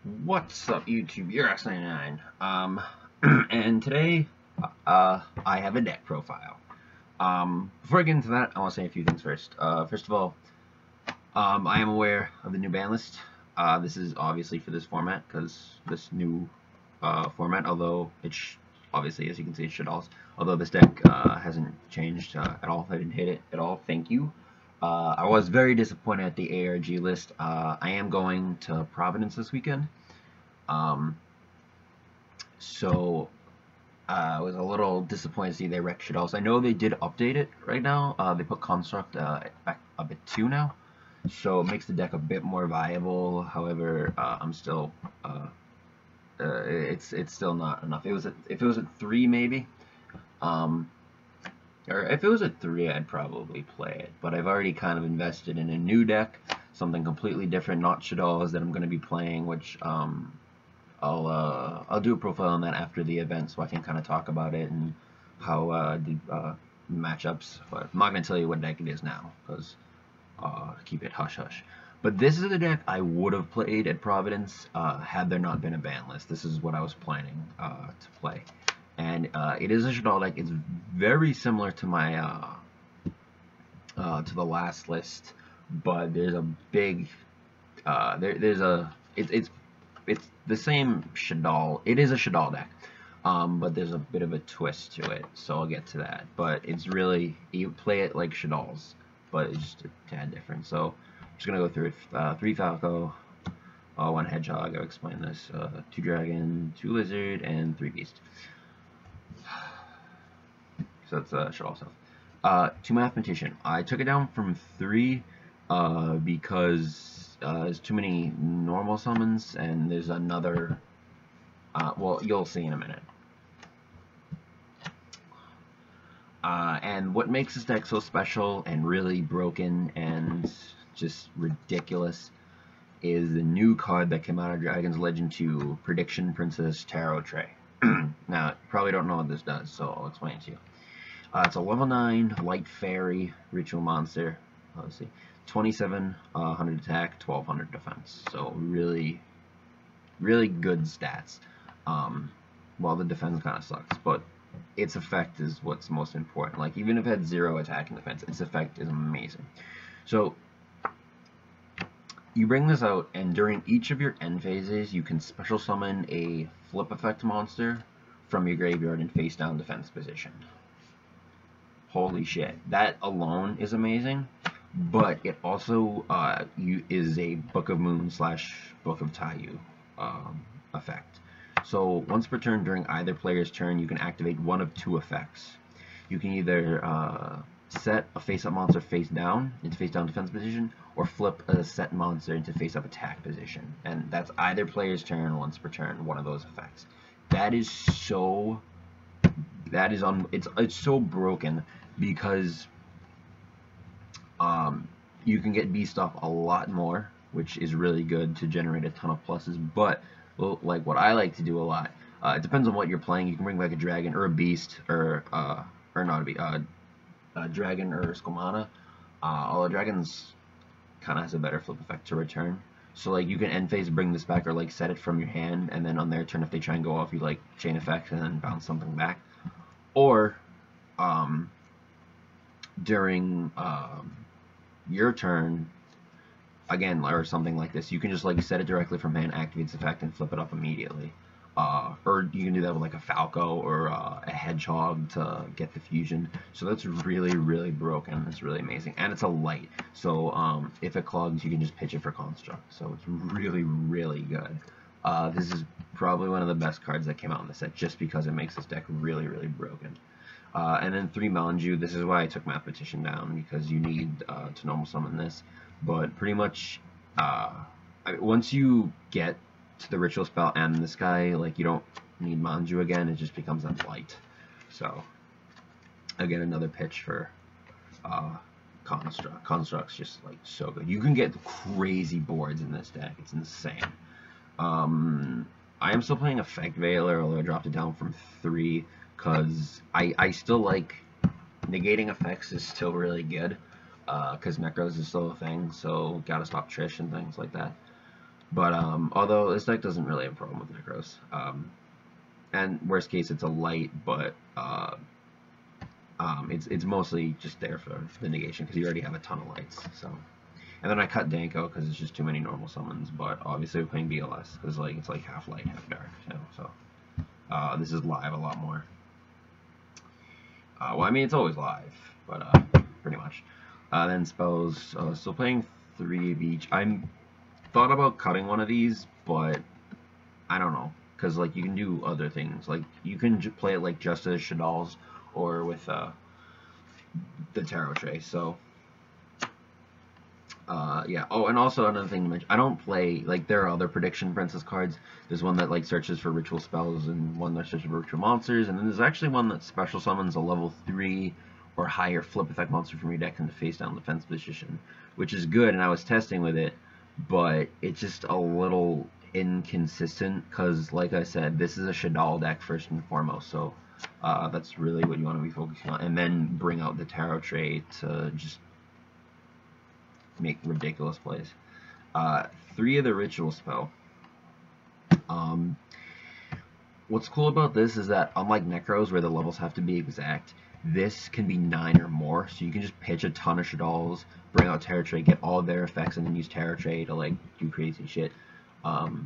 What's up, YouTube? You're X99. And today, I have a deck profile. Before I get into that, I want to say a few things first. First of all, I am aware of the new ban list. This is obviously for this format, because this new format, although it's obviously, as you can see, it's Shaddolls. Although this deck hasn't changed at all. I didn't hit it at all. Thank you. I was very disappointed at the ARG list. I am going to Providence this weekend. So I was a little disappointed to see they wrecked Shaddoll. I know they did update it right now. They put Construct back a bit too now. So it makes the deck a bit more viable. However, I'm still it's still not enough. If it was at 3 maybe. Or if it was at 3, I'd probably play it. But I've already kind of invested in a new deck, something completely different, not Shaddoll, that I'm going to be playing, which I'll do a profile on that after the event, so I can kind of talk about it and how the matchups. But I'm not going to tell you what deck it is now, because keep it hush hush. But this is the deck I would have played at Providence had there not been a ban list. This is what I was planning to play. And it is a Shaddoll deck. It's very similar to my to the last list, but there's a big it's the same Shaddoll. It is a Shaddoll deck, but there's a bit of a twist to it, so I'll get to that. But it's really, you play it like Shaddolls, but it's just a tad different. So I'm just gonna go through it. 3 Falco, 1 Hedgehog. I'll explain this. 2 Dragon, 2 Lizard, and 3 Beast. So that's Shaddoll stuff. 2 Mathematician. I took it down from 3 because there's too many normal summons, and there's another. Well, you'll see in a minute. And what makes this deck so special and really broken and just ridiculous is the new card that came out of Dragon's Legend 2, Prediction Princess Tarotrei. Now, you probably don't know what this does, so I'll explain it to you. It's a level 9 light fairy ritual monster. Let's see, 2700 attack, 1200 defense. So really, really good stats. Well, the defense kind of sucks, but its effect is what's most important. Like, even if it had 0 attack and defense, its effect is amazing. So you bring this out, and during each of your end phases, you can special summon a flip effect monster from your graveyard in face down defense position. Holy shit, that alone is amazing. But it also is a Book of Moon / Book of Taiyu effect. So once per turn during either player's turn, you can activate one of 2 effects. You can either set a face-up monster face down into face-down defense position, or flip a set monster into face-up attack position. And that's either player's turn, once per turn, one of those effects. That is so... it's so broken, because you can get beast off a lot more, which is really good to generate a ton of pluses. But like what I like to do a lot, it depends on what you're playing. You can bring back a dragon or a beast, or not a beast, a dragon or Skomana. Although dragons kind of has a better flip effect to return. So like you can end phase bring this back, or like set it from your hand, and then on their turn if they try and go off, you like chain effect and then bounce something back. Or during your turn again, or something like this, you can just like set it directly from hand, activate its effect, and flip it up immediately. Or you can do that with like a Falco or a Hedgehog to get the fusion. So that's really, really broken. It's really amazing, and it's a light. So if it clogs, you can just pitch it for Construct. So it's really, really good. This is probably one of the best cards that came out in the set, just because it makes this deck really, really broken. And then 3 Melanju. This is why I took Mathematician down, because you need to normal summon this. But pretty much, once you get to the ritual spell and this guy, like, you don't need Manju again. It just becomes a light. So again, another pitch for Construct. Construct's just like so good. You can get crazy boards in this deck. It's insane. I am still playing Effect Veiler, although I dropped it down from 3, because I still like negating effects is still really good, because Necros is still a thing, so gotta stop Trish and things like that. But although this deck doesn't really have a problem with Necros, and worst case it's a light, but it's mostly just there for the negation because you already have a ton of lights. So, and then I cut Danko because it's just too many normal summons. But obviously we're playing BLS because like it's like half light, half dark. You know, so this is live a lot more. Well, I mean it's always live, but pretty much. Then spells. Still playing 3 of each. I'm thought about cutting one of these, but I don't know because like you can do other things. Like you can play it like just as Shaddolls or with the Tarotrei. So yeah. Oh, and also another thing to mention, I don't play, like, there are other prediction princess cards. There's one that like searches for ritual spells and one that searches for ritual monsters, and then there's actually one that special summons a level 3 or higher flip effect monster from your deck in the face down defense position, which is good, and I was testing with it, but it's just a little inconsistent because, like I said, this is a Shaddoll deck first and foremost, so that's really what you want to be focusing on, and then bring out the Tarotrei to just make ridiculous plays. 3 of the ritual spell. What's cool about this is that unlike Necros where the levels have to be exact, this can be 9 or more, so you can just pitch a ton of Shaddolls, bring out Tarotrei, get all their effects, and then use Tarotrei to like do crazy shit.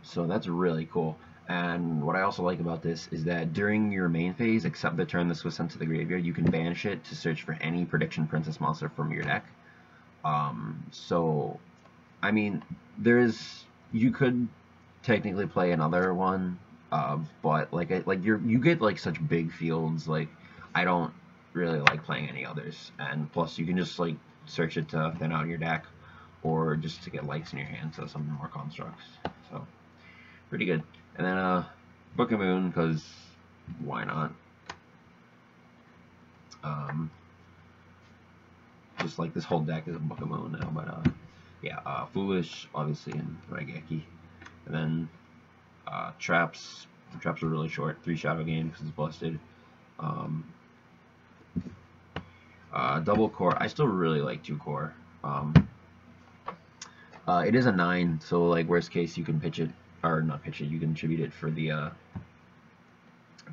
So that's really cool. And what I also like about this is that during your main phase, except the turn this was sent to the graveyard, you can banish it to search for any prediction princess monster from your deck. So I mean, you could technically play another one, but like you get like such big fields. Like I don't really like playing any others, and plus you can just like search it to thin out your deck, or just to get lights in your hand, so something more constructs. So pretty good. And then Book of Moon, because why not? Just like this whole deck is a Book of Moon now, but yeah, Foolish, obviously, and Raigeki. And then Traps. The traps are really short. 3 Shadow Game because it's busted. Double Core. I still really like 2 Core. It is a 9, so like worst case you can pitch it, or not pitch it, you can tribute it for the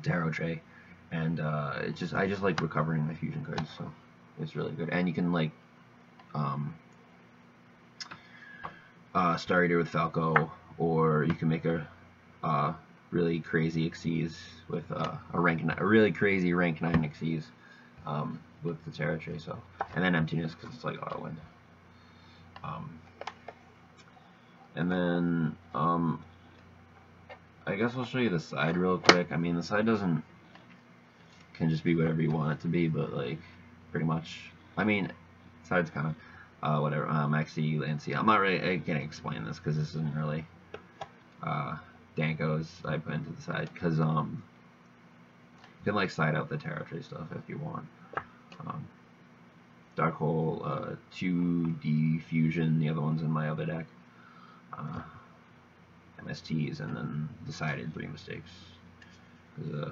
Tarotrei. And I just like recovering my fusion cards, so it's really good. And you can like Star Eater with Falco, or you can make a really crazy Xyz with a really crazy rank 9 Xyz with the Tarotrei. So, and then Emptiness because it's like auto win. And then I guess I'll show you the side real quick. I mean, the side can just be whatever you want it to be, but like pretty much. I mean, side's kind of whatever. Maxi, Lancey. I'm not really. I can't explain this because this isn't really Danko's. I put into the side because you can like side out the Tarotrei stuff if you want. Dark Hole, 2D Fusion. The other one's in my other deck. MSTs, and then decided 3 mistakes because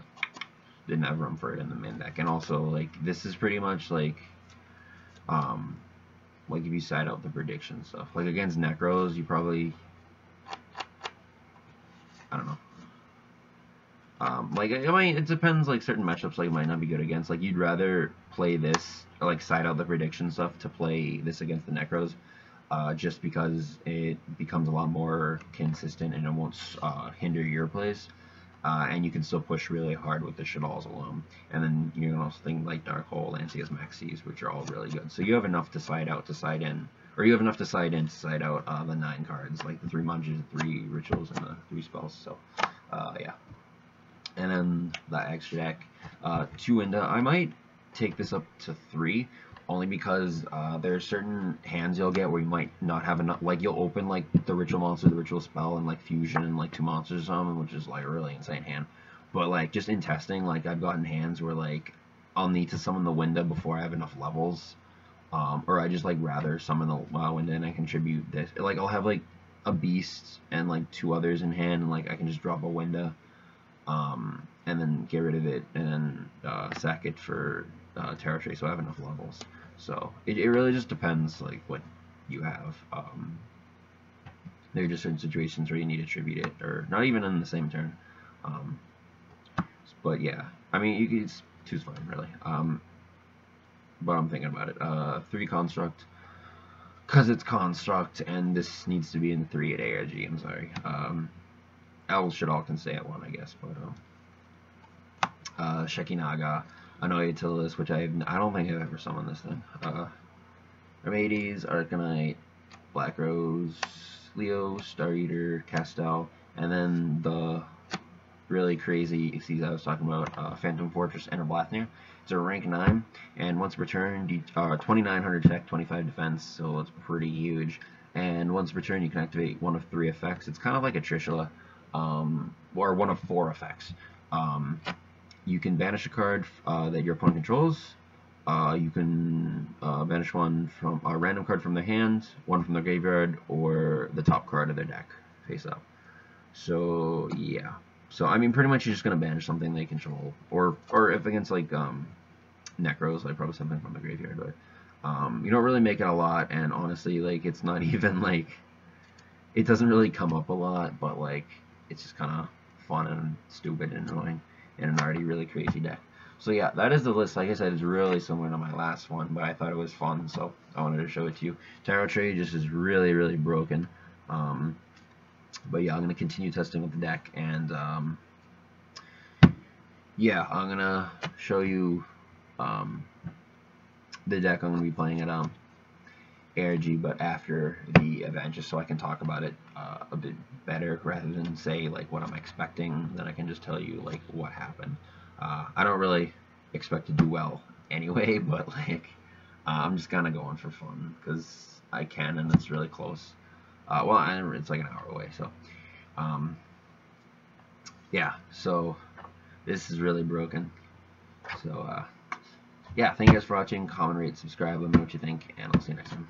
didn't have room for it in the main deck. And also, like, this is pretty much like if you side out the prediction stuff. Like against Necros, you probably, I don't know. Like, I mean, it depends. Like certain matchups, like, might not be good against. Like, you'd rather play this, or like side out the prediction stuff to play this against the Necros. Just because it becomes a lot more consistent and it won't hinder your plays, and you can still push really hard with the Shaddolls alone. And then you can also think like Dark Hole, Lancias, Maxis, which are all really good. So you have enough to side out to side in, or you have enough to side in to side out the 9 cards, like the 3 Munches, 3 Rituals, and the 3 Spells. So yeah. And then the extra deck, 2 Inda. I might take this up to 3. Only because there are certain hands you'll get where you might not have enough. Like, you'll open like the ritual monster, the ritual spell, and like fusion, and like 2 monsters or something, which is like a really insane hand. But like just in testing, like I've gotten hands where like I'll need to summon the Winda before I have enough levels, or I just like rather summon the Winda and I contribute this. Like I'll have like a beast and like 2 others in hand, and like I can just drop a Winda, and then get rid of it, and then sack it for Tarotrei, so I have enough levels. So it really just depends like what you have. There are just certain situations where you need to tribute it, or not even in the same turn. But yeah, I mean, it's two's fine, really. But I'm thinking about it. 3 construct, because it's construct, and this needs to be in 3 at ARG. I'm sorry. Shaddoll can stay at 1, I guess, but Shekinaga, Annoy Tillis, which I don't think I've ever summoned this thing. Remades, Arcanite, Black Rose, Leo, Star Eater, Castell, and then the really crazy XYZ I was talking about, Phantom Fortress, Enterblathner. It's a rank 9, and once per turn, 2900 attack, 25 defense, so it's pretty huge. And once per turn, you can activate one of 3 effects. It's kind of like a Trishula, or one of 4 effects. You can banish a card that your opponent controls. You can banish one from a random card from their hand, one from their graveyard, or the top card of their deck, face up. So yeah. So I mean, pretty much you're just gonna banish something they control, or if against like Necros, like probably something from the graveyard. But you don't really make it a lot, and honestly, like it's not even like it doesn't really come up a lot, but like it's just kind of fun and stupid and annoying in an already really crazy deck. So yeah, that is the list. Like I said, it's really similar to my last one, but I thought it was fun, so I wanted to show it to you. Tarotrei just is really, really broken. But yeah, I'm going to continue testing with the deck, and yeah, I'm going to show you the deck I'm going to be playing at ARG, but after the event, just so I can talk about it a bit better, rather than say like what I'm expecting. Then I can just tell you like what happened. I don't really expect to do well anyway, but like I'm just kind of going for fun because I can, and it's really close. Well, it's like an hour away, so yeah. So this is really broken. So yeah, thank you guys for watching. Comment, rate, subscribe. Let me know what you think, and I'll see you next time.